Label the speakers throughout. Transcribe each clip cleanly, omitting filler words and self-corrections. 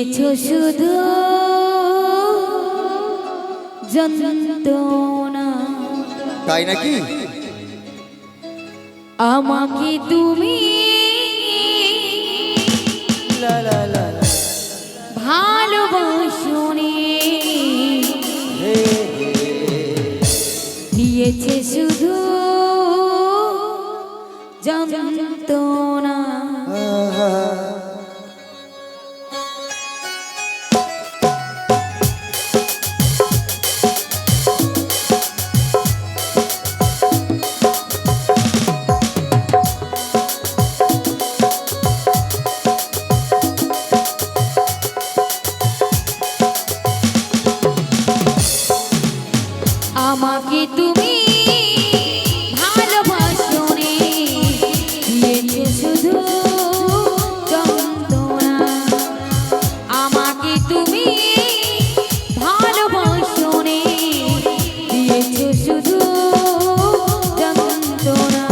Speaker 1: দিয়েছো শুধু যন্ত্রণা।
Speaker 2: তাই নাকি?
Speaker 1: আমাকে তুমি ভালোবাসোনি, দিয়েছে শুধু যন্ত্রণা। আমাকে তুমি ভালোবাসোনি, দিয়েছো শুধু যন্ত্রণা। আমাকে তুমি ভালোবাসোনি, দিয়েছো শুধু যন্ত্রণা।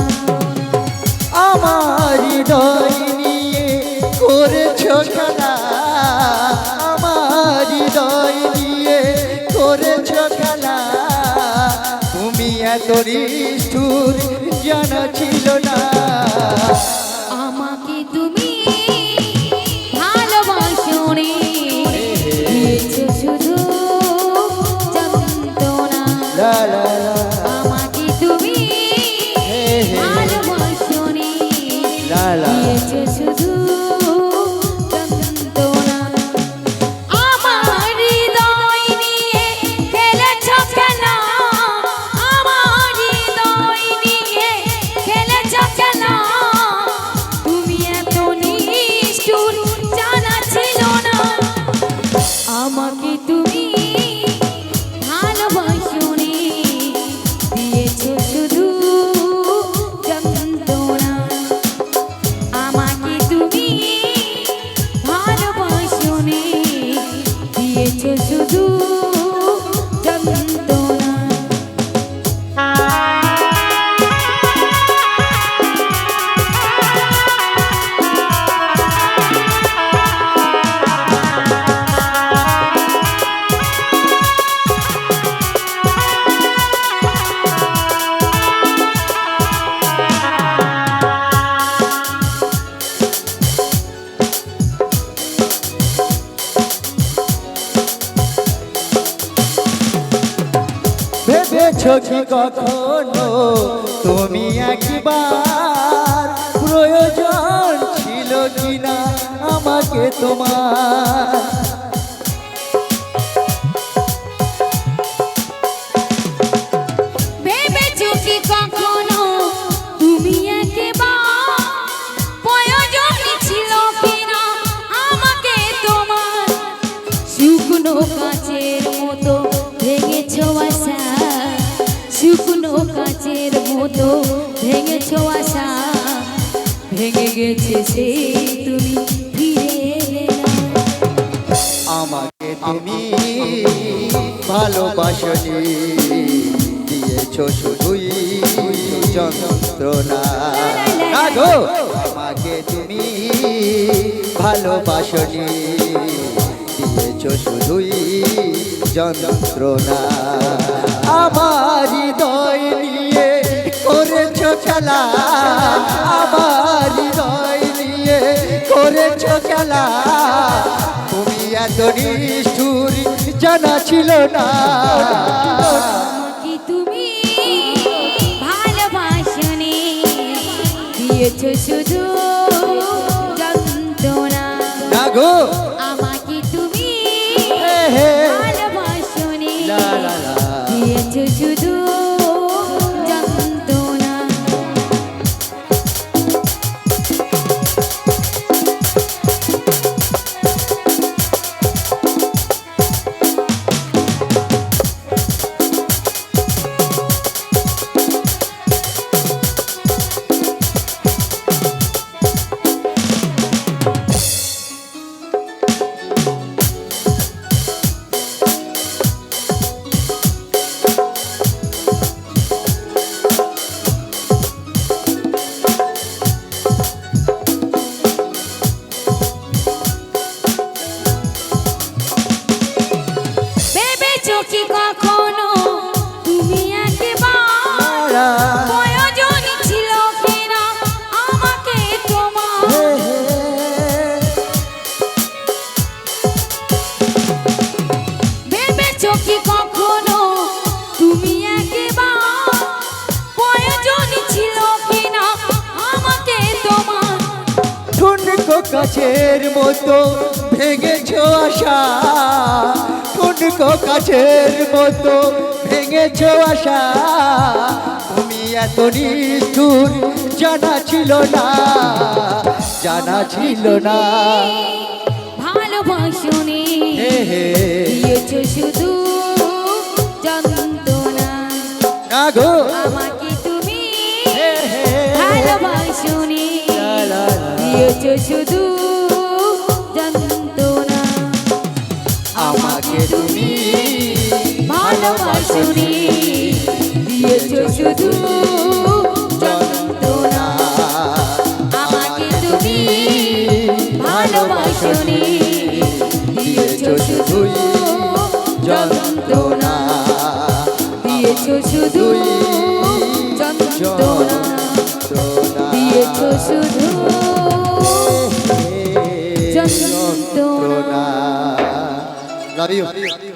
Speaker 2: আমার হৃদয় নিয়ে করেছো খেলা, আমার হৃদয় নিয়ে করেছো খেলা। তুমি এত নিষ্ঠুর জানা ছিল না।
Speaker 1: আমাকে তুমি ভালোবাসোনি, দিয়েছো শুধু যন্ত্রণা। আমাকে তুমি ভালোবাসোনি, দিয়েছো শুধু যন্ত্রণা। আমার হৃদয় নিয়ে খেলেছো খেলা, আমার হৃদয় নিয়ে খেলেছো খেলা। তুমি এত নিষ্ঠুর জানা ছিল না। আমাকে তুমি ভালোবাসোনি, দিয়েছো শুধু যন্ত্রণা। আমাকে তুমি ভালোবাসোনি, দিয়েছো শুধু যন্ত্রণা।
Speaker 2: ভেবেছো কি কখনো তুমি একবার প্রয়োজন ছিল কিনা আমাকে তোমার?
Speaker 1: ভেবেছো কি কখনো তুমি একবার প্রয়োজন ছিল কিনা আমাকে তোমার? শুকনো কাচের মতো ভেঙেছো আশা, শুকনো কাচের মতো ভেঙেছো আশা। ভেঙে গেছে সে তুমি ফিরে এলে না।
Speaker 2: আমাকে তুমি ভালোবাসনি, দিয়েছো শুধুই যন্ত্রণা। না গো, আমাকে তুমি ভালোবাসনি, দিয়েছো শুধুই যন্ত্রণা। আমার হৃদয় নিয়ে করেছো খেলা, আমার হৃদয় নিয়ে করেছো খেলা। তুমি এত নিষ্ঠুর জানা ছিল না।
Speaker 1: আমাকে তুমি ভালোবাসোনি, দিয়েছো শুধু যন্ত্রণা।
Speaker 2: না গো,
Speaker 1: আমাকে তুমি ভালোবাসোনি, দিয়েছো শুধু যন্ত্রণা।
Speaker 2: কাছের মতো ভেঙেছো আশা, ঠুনকো কাছের মতো ভেঙেছো আশা। তুমি এত নিষ্ঠুর জানা ছিল না, জানা ছিল না।
Speaker 1: ভালোবাসুনি
Speaker 2: হে হে
Speaker 1: দিয়েছো শুধু যন্ত্রণা।
Speaker 2: না গো
Speaker 1: আমাকে তুমি
Speaker 2: হে হে
Speaker 1: ভালোবাসুনি
Speaker 2: লা লা লা।
Speaker 1: দিয়েছো শুধু যন্ত্রণা।
Speaker 2: আমাকে তুমি
Speaker 1: ভালোবাসুনি দিয়েছো শুধু যন্ত্রণা। আমাকে তুমি ভালোবাসুনি দিয়েছো শুধু যন্ত্রণা। দিয়েছো শুধু যন্ত্রণা। দিয়েছো শুধু যন্ত্রণা।
Speaker 2: Love you.